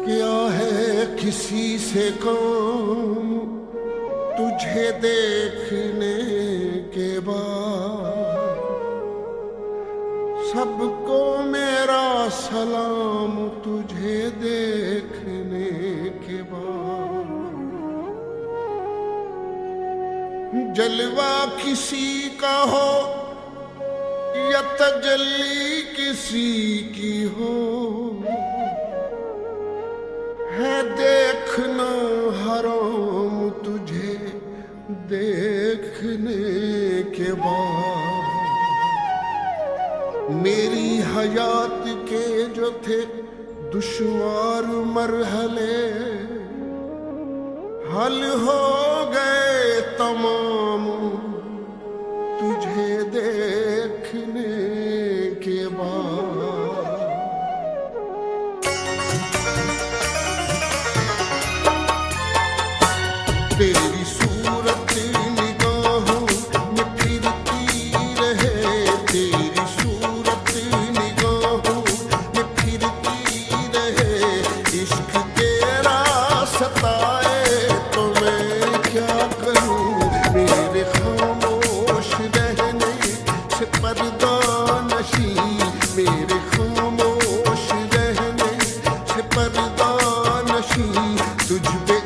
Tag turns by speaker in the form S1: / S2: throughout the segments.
S1: क्या है किसी से काम तुझे देखने के बाद, सबको मेरा सलाम तुझे देखने के बाद। जलवा किसी का हो या तजल्ली किसी की हो, है देखना हराम तुझे देखने के बाद। मेरी हयात के जो थे दुश्वार मरहले, हल हो गए तमाम तुझे देखने के बाद। तेरी सूरत निगाहों में फिरती रहे, तेरी सूरत निगाहों में फिरती रहे। इश्क तेरा सताए तो मैं क्या करूं, मेरे खामोश रहने से पर्दा नशी, मेरे खामोश रहने से पर्दा नशी। तुझ पे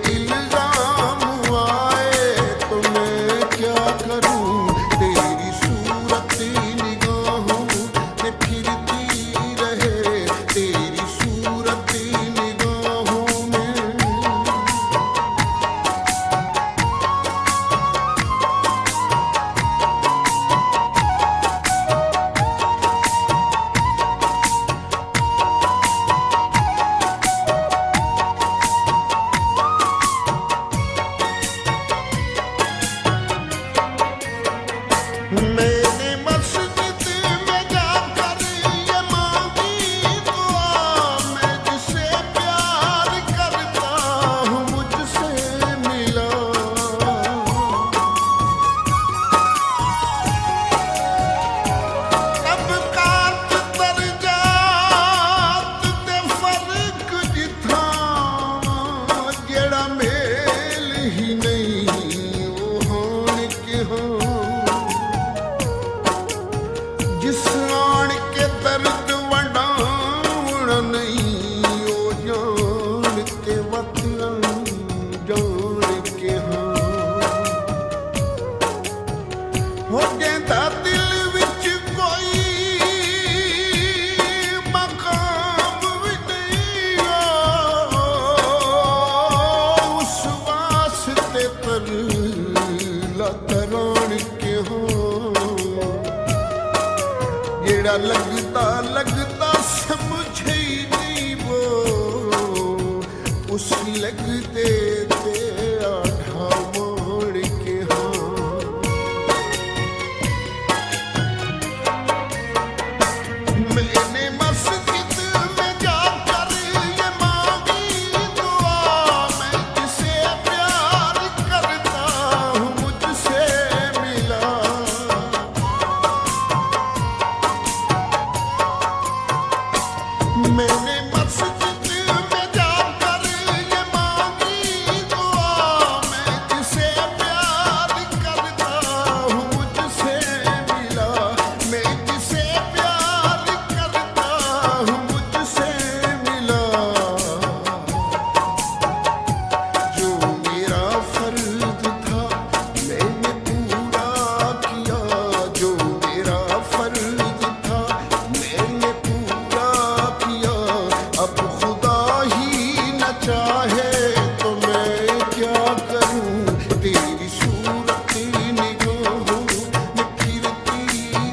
S1: मैंने मस्जिद में जाकर ये मांगी दुआ, मैं जिसे प्यार करता हूँ मुझसे मिला। अब कात दर्जात ते फर्क जिथा, जेड़ा मेल ही नहीं वो हाण के हाँ। जिस आण के दर्द वंडाउण नहीं, ओ जान के वतन जान के हाँ। हो जाता दिल विच कोई मकाम भी नहीं हो, उस वास्ते पर लतराण के हाँ। जेड़ा लगता लगता समझे ही नहीं वो, उस लगते ते आधा मोड़ के हाँ। मैंने मस्जिद में जाकर ये मांगी दुआ, मैं जिसे प्यार करता हूँ मुझसे मिला। मैंने मस्जिद में जाकर ये मांगी दुआ, मैं जिसे प्यार करता हूँ मुझसे मिला। मैं जिसे प्यार करता हूँ मुझसे मिला। जो मेरा फर्ज था मैंने पूरा किया, जो मेरा फर्ज था मैंने पूरा किया। अब खुदा ही न चाहे तो मैं क्या करूं, तेरी सूरत निगाहों में फिरती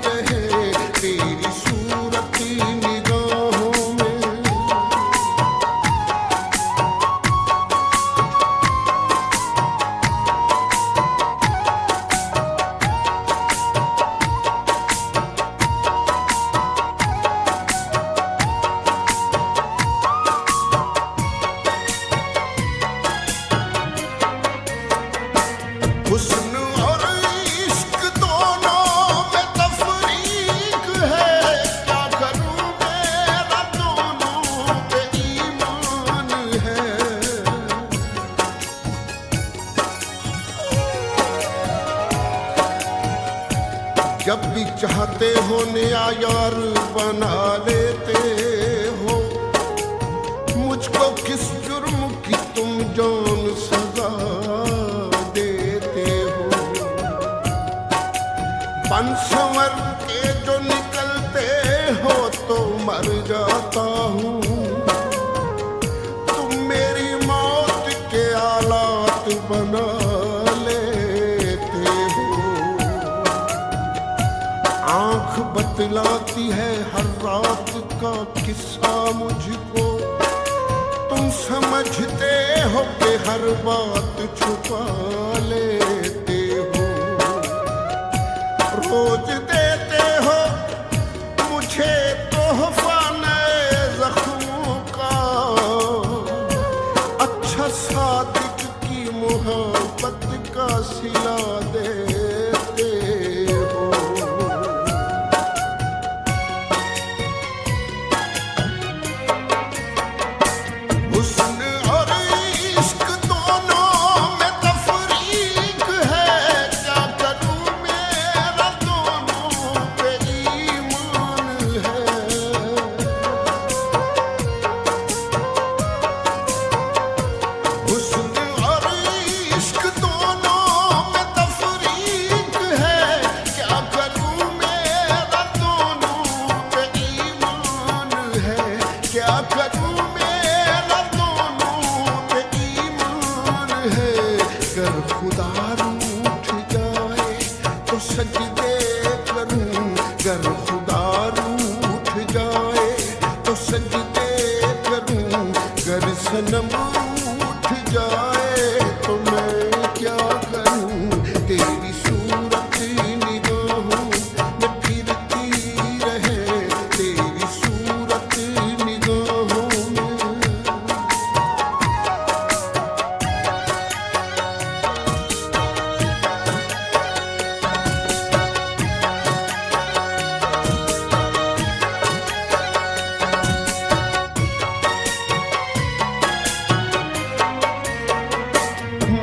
S1: रहे, तेरी सूरत निगाहों चाहते हो नया यार बना लेते हो। मुझको किस जुर्म की तुम जान सजा देते हो। बन संवर के जो निकलते हो तो मर जाता हूँ। तुम मेरी मौत के आलात बना लेते हो। आँख बतलाती है हर रात का किस्सा मुझको। तुम समझते हो कि हर बात छुपा लेते हो। रोज देते हो मुझे तोहफा नए जख्मों का। अच्छा सादिक की मोहब्बत का सिला देते हो। हुस्न और इश्क दोनों में तफरीक है। क्या करूं मेरा दोनों पे ईमान है। हुस्न और इश्क दोनों में तफरीक है। क्या करूं मेरा दोनों पे ईमान है। क्या करूं मेरा दोनों पे ईमान है। गर खुदा रूठ जाए तो सजदे करूं। गर खुदा रूठ जाए तो सजदे करूं। गर सनम उठ जाए तो मैं क्या करूं। तेरी सूरत निगाहों में फिरती रहे। तेरी सूरत निगाहों में।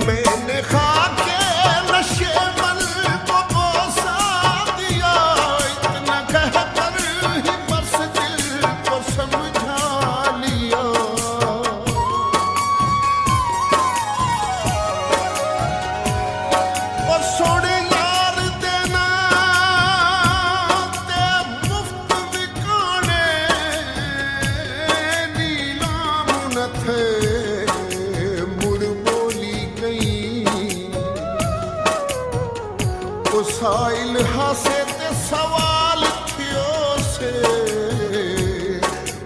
S1: मैंने खाके नशे मल को बोसा दिया। इतना कहकर ही बस दिल को समझा लिया। ओ सोने यार देना ते मुफ्त विकाने। नीलाम न थे मुड़ बोली गई। ओ साइल हासे ते सवाल थियो से।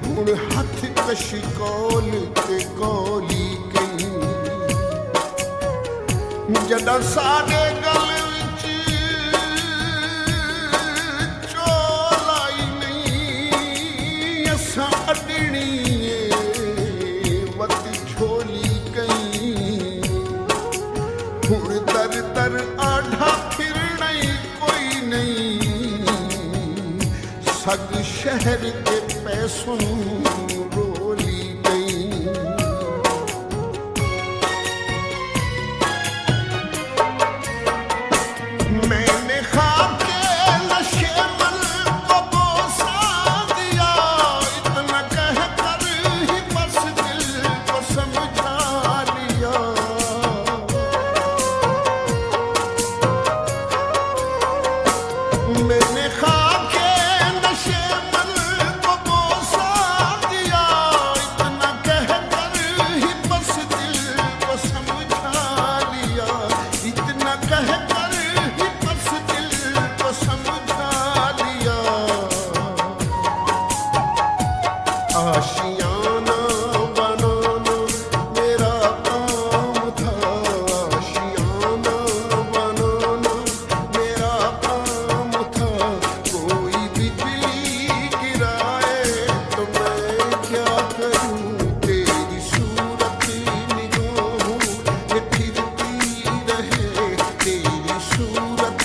S1: हुण हथ कशी कौल ते कौली गई। जॾां साडे गल विच चोल आई नहीं। असां अॾणीअ वत झोली कई। हुण दर दर आढा फिरणे कोई नहीं। सग शहर के पैसों रोली गई। मैंने खाके नशे मल को बोसा दिया। इतना कहकर ही बस दिल को समझा लिया। मैंने खाके नशे मल को बोसा दिया। इतना कहकर ही बस दिल को समझा लिया। इतना कहकर ही बस दिल को समझा लिया। आशियाना बनाना मेरा काम था। आशियाना बनाना मेरा काम था। कोई बिजली गिराए तो मैं क्या करूं। तेरी सूरत निगाहों में फिरती रहे। तेरी सूरत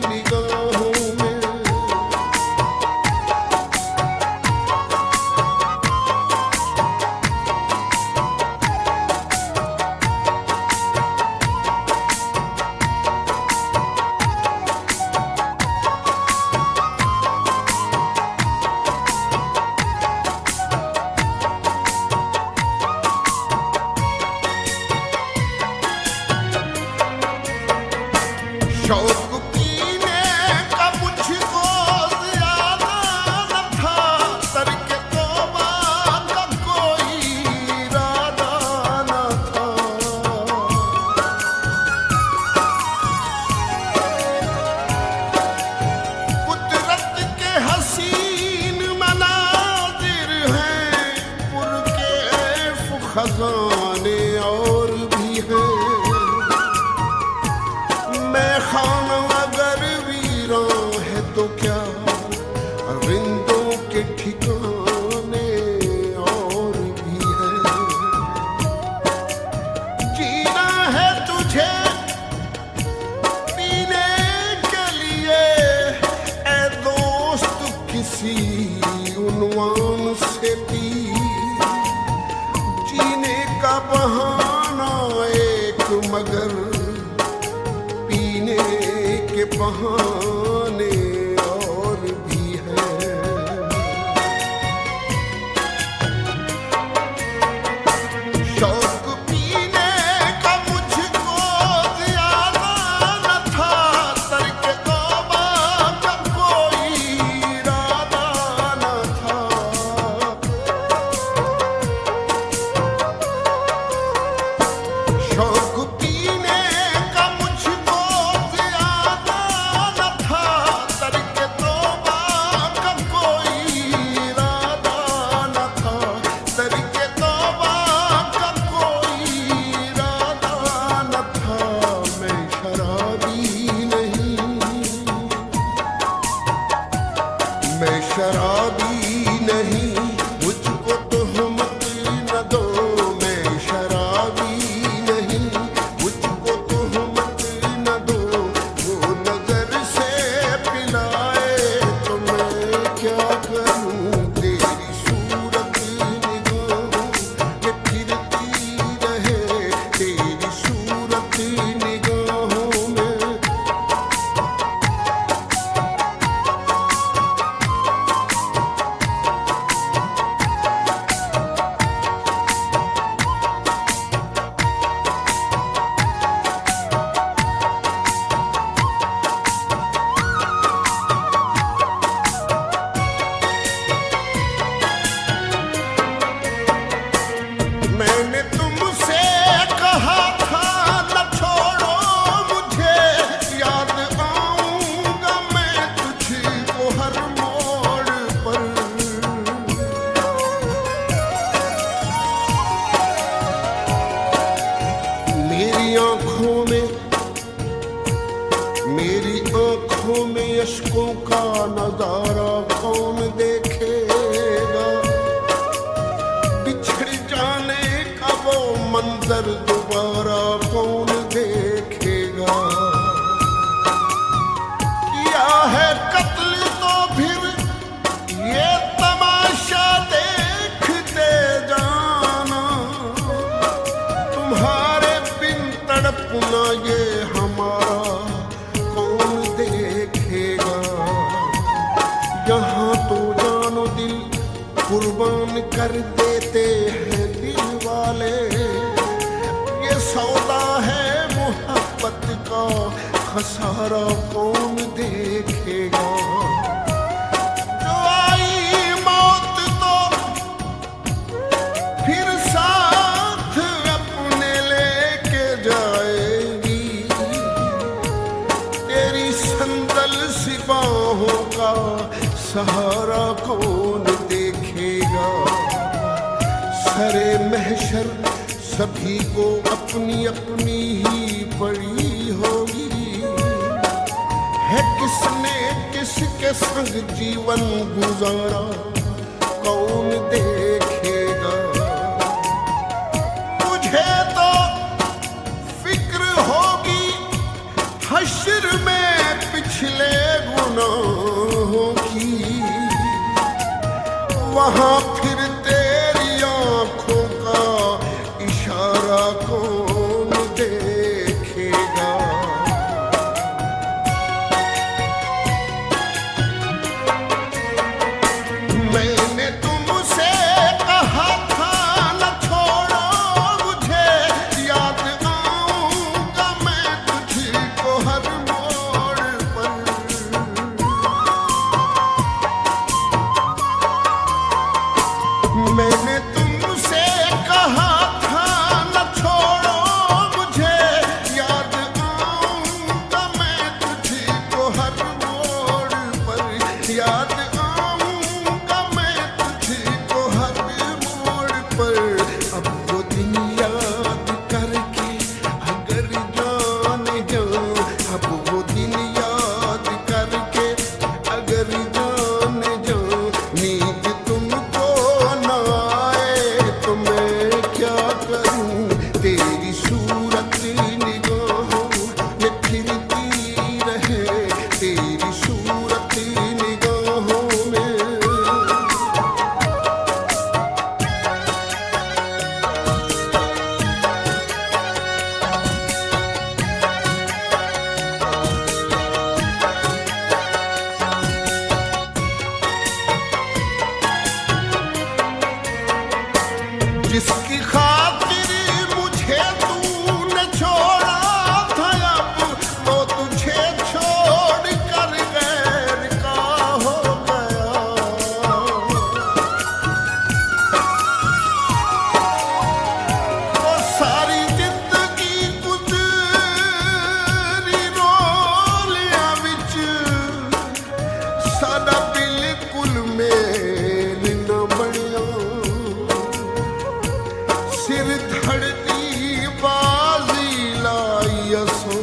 S1: निगाहों में। बहाने और भी हैं। शौक पीने का मुझको ज्यादा न था, तर्क तौबा का कोई इरादा न था। शौक पीने का मुझको ज्यादा न था, तर्क तौबा का कोई इरादा न था। तर्क तौबा का कोई इरादा न था। मैं शराबी नहीं, मैं शराबी नहीं, मुझको तोहमत न दो। मैं शराबी नहीं, मुझको तोहमत न दो। वो नजर से पिलाए तो मैं क्या करूं। तेरी सूरत निगाहों में फिरती रहे, तेरी सूरत निगाहों में। मैंने तुमसे कहा था न छोड़ो मुझे, याद आऊंगा मैं तुझको हर मोड़ पर। मेरी आंखों में, मेरी आंखों में अश्कों का नजारा कौन देखेगा। बिछड़ जाने का वो मंजर दोबारा कौन देखेगा। किया है कत्ल तो फिर ये तमाशा देखते जाना। तुम्हारे बिन तड़पना ये हमारा कौन देखेगा। यहाँ तो जानो दिल कुर्बान कर देते हैं दिल वाले। ये सौदा है मोहब्बत का, खसारा कौन देखेगा। जो आई मौत तो फिर साथ अपने लेके जाएगी। तेरी संदल सी बाहों का सहारा कौन देखेगा। सरे महशर सभी को अपनी अपनी ही पड़ी होगी। है किसने किसके संग जीवन गुजारा कौन देखेगा। मुझे तो फिक्र होगी हश्र में पिछले गुनाहों की। वहां फिर तेरी आंखों का इशारा कौन देखेगा। मैंने तुमसे कहा जिसकी खातिर मुझे तूने छोड़ा था, अब वो तुझे छोड़ कर गैर का हो गया। वो सारी जिंदगी गुजरी रोलिया विच, सादा बिल्कुल मेल न बनिया। सिर धड़ती बाजी लाई असो,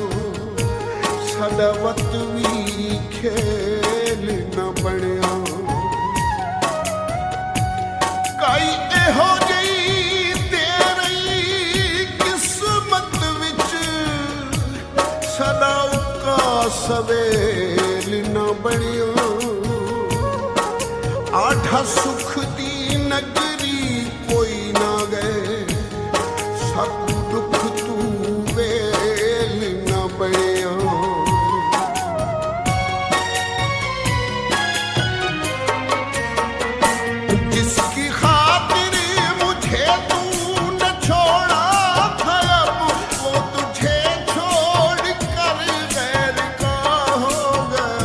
S1: सादा वत भी खेल न बनिया। काई एहो जई तेरी किस्मत विच, सदा उका सवेल न बनिया। आठा सुख दी नगरी कोई ना गए, सब दुख तू वेल न बनिया। जिसकी खातिर मुझे तूने छोड़ा था, अब वो तुझे छोड़ कर गैर का हो गया।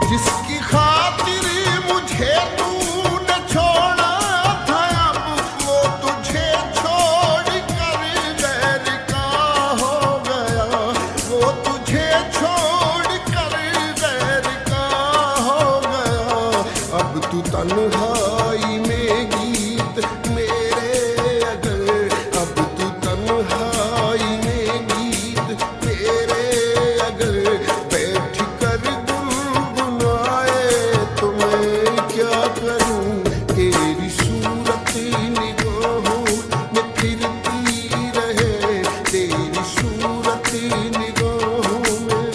S1: जिसकी खातिर मुझे तूने छोड़ा था, अब वो तुझे छोड़ कर गैर का हो गया। वो तुझे छोड़ कर गैर का हो गया। अब तू तन्हाई में गीत मेरे अगर, अब तू तन्हाई में गीत मेरे अगर, बैठ कर गुनगुनाए तो मैं क्या करूं। तेरी सूरत निगाहों में फिरती रहे, तेरी सूरत निगाहों में।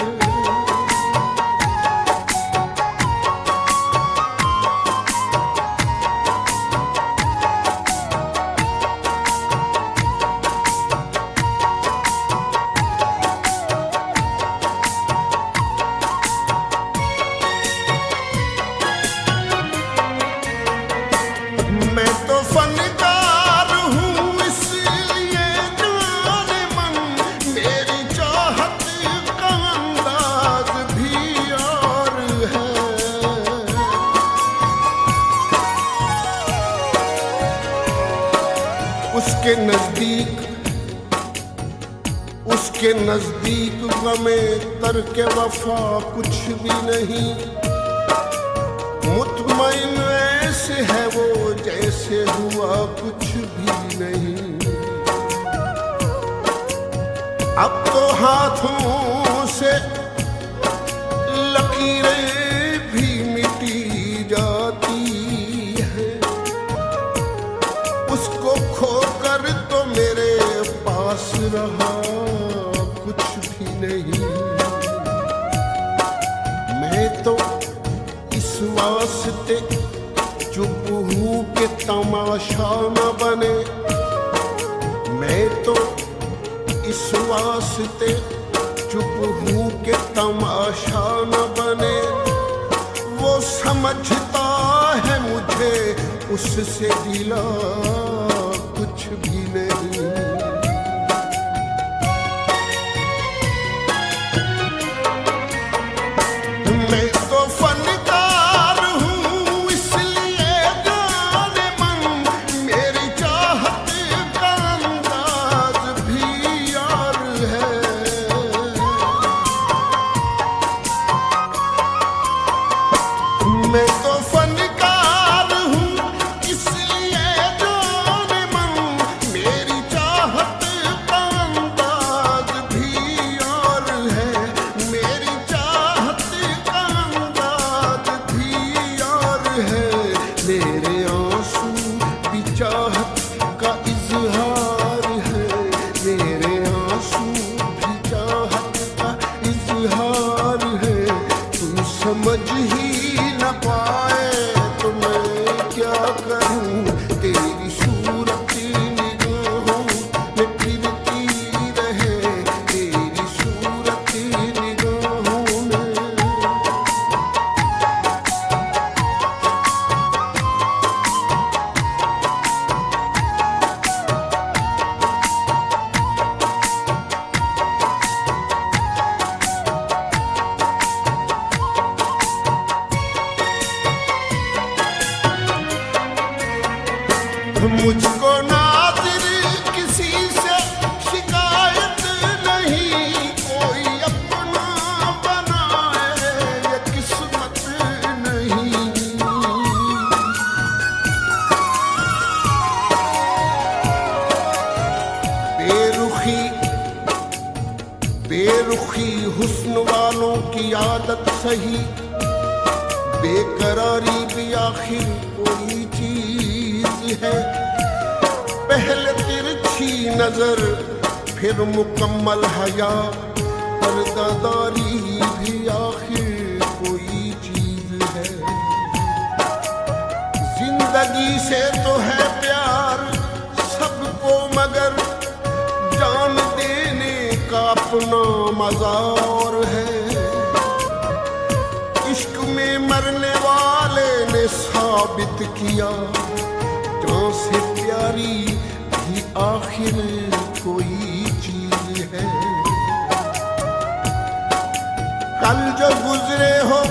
S1: मैं तो फनकार हूँ इसलिए जाने मन, मेरी चाहत का अंदाज भी और है। उसके नजदीक गमे तर्क वफा कुछ भी नहीं। मुतमईन ऐसे है वो जैसे हुआ कुछ भी नहीं। अब तो हाथों से लकीरें भी मिटी जाती है। उसको खोकर तो मेरे पास रहा कुछ भी नहीं। मैं तो इस वास्ते चुप हूँ कि तमाशा न बने। मैं तो इस वास्ते चुप हूँ कि तमाशा न बने। वो समझता है मुझे उससे गिला कुछ भी नहीं। मैं तो फनकार हूँ इसलिए जाने मन, मेरी चाहत का अंदाज भी और है। मैं तो फनकार हूँ इसलिए जाने मन, मेरी चाहत का अंदाज भी और है। मेरी चाहत का अंदाज भी और है। मेरे आंसू भी चाहत का इजहार है। मेरे आंसू भी चाहत का इजहार है। तू समझ ही न पाए तो मैं क्या करूं। तेरी सूरत निगाहों में फिरती रहे, तेरी सूरत निगाहों में। मुझको नाज़िर किसी से शिकायत नहीं, कोई अपना बनाए ये किस्मत नहीं। बेरुखी हुस्न वालों की आदत सही, बेकरारी भी आखिर कोई चीज है। पहले तिरछी नजर फिर मुकम्मल हया, पर्दादारी भी आखिर कोई चीज है। जिंदगी से तो है प्यार सबको, मगर जान देने का अपना मजा और है। इश्क में मरने वाले ने साबित किया, जान से प्यारी भी आखिर कोई चीज है। कल जो गुजरे हो,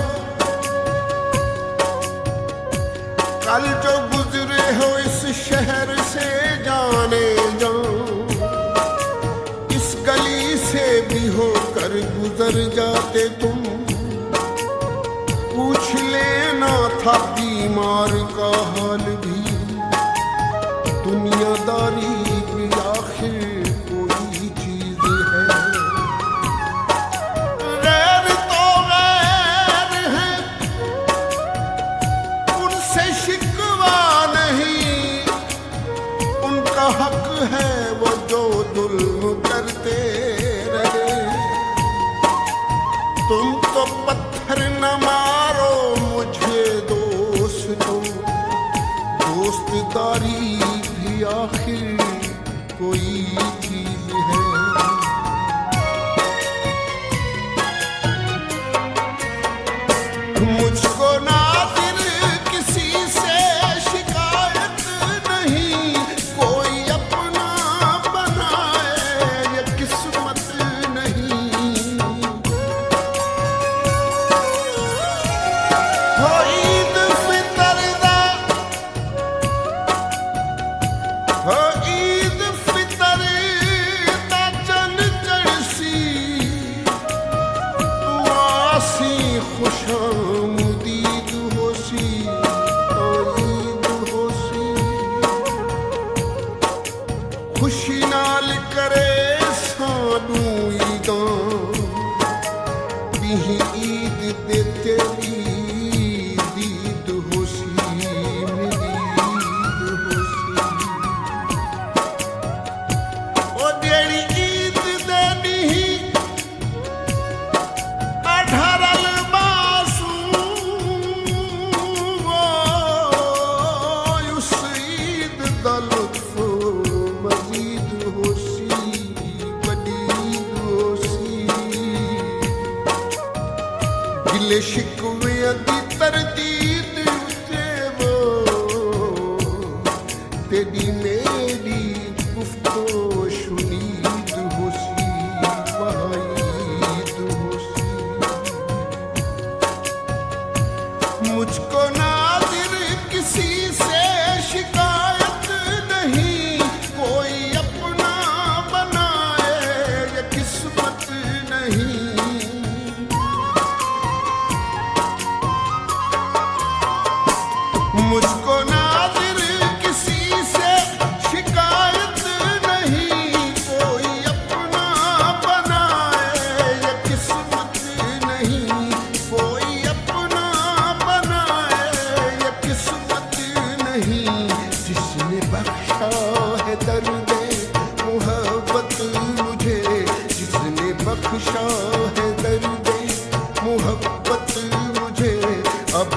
S1: कल जो गुजरे हो इस शहर से जाने जाओ, इस गली से भी होकर गुजर जाते तुम। पूछ लेना था बीमार का हाल भी, दुनियादारी भी आखिर कोई चीज है। गैर तो गैर है, उनसे शिकवा नहीं, उनका हक है वो जो जुल्म करते रहे। तुम तो पत्थर न मारो मुझे दोस्तों, दोस्तदारी भी आखिर कोई चीज है। मुझको नाज़िर किसी से शिकायत नहीं, कोई अपना बनाए ये किस्मत नहीं। हो ईद फितर दा, हो ईद फितर दा चन चढ़सी, तू आसी खुशामदीद होसी, ओ ईद होसी। खुशी नाल करे सानू ईदां, बिही ईद दे तेरी दीद होसी, मेरी ईद होसी। ओ जेड़ी ईद दे दी अठारल मासूम, उस ईद दा लुत्फ मजीद होसी, बड़ी ईद होसी। गिले शिकवे दी तरदीद उते वो, तेरी मेरी गुफ्तो शुनीद होसी, वहाँ ईद होसी। मुझको नाज़िर किसी से शिकायत नहीं, कोई अपना बनाए ये किस्मत नहीं। मुझको नाज़िर किसी से शिकायत नहीं, कोई अपना बनाए ये किस्मत नहीं। कोई अपना बनाए ये किस्मत नहीं। जिसने बख्शा है दर्द मोहब्बत मुझे, जिसने बख्शा है दर्द मोहब्बत मुझे, अब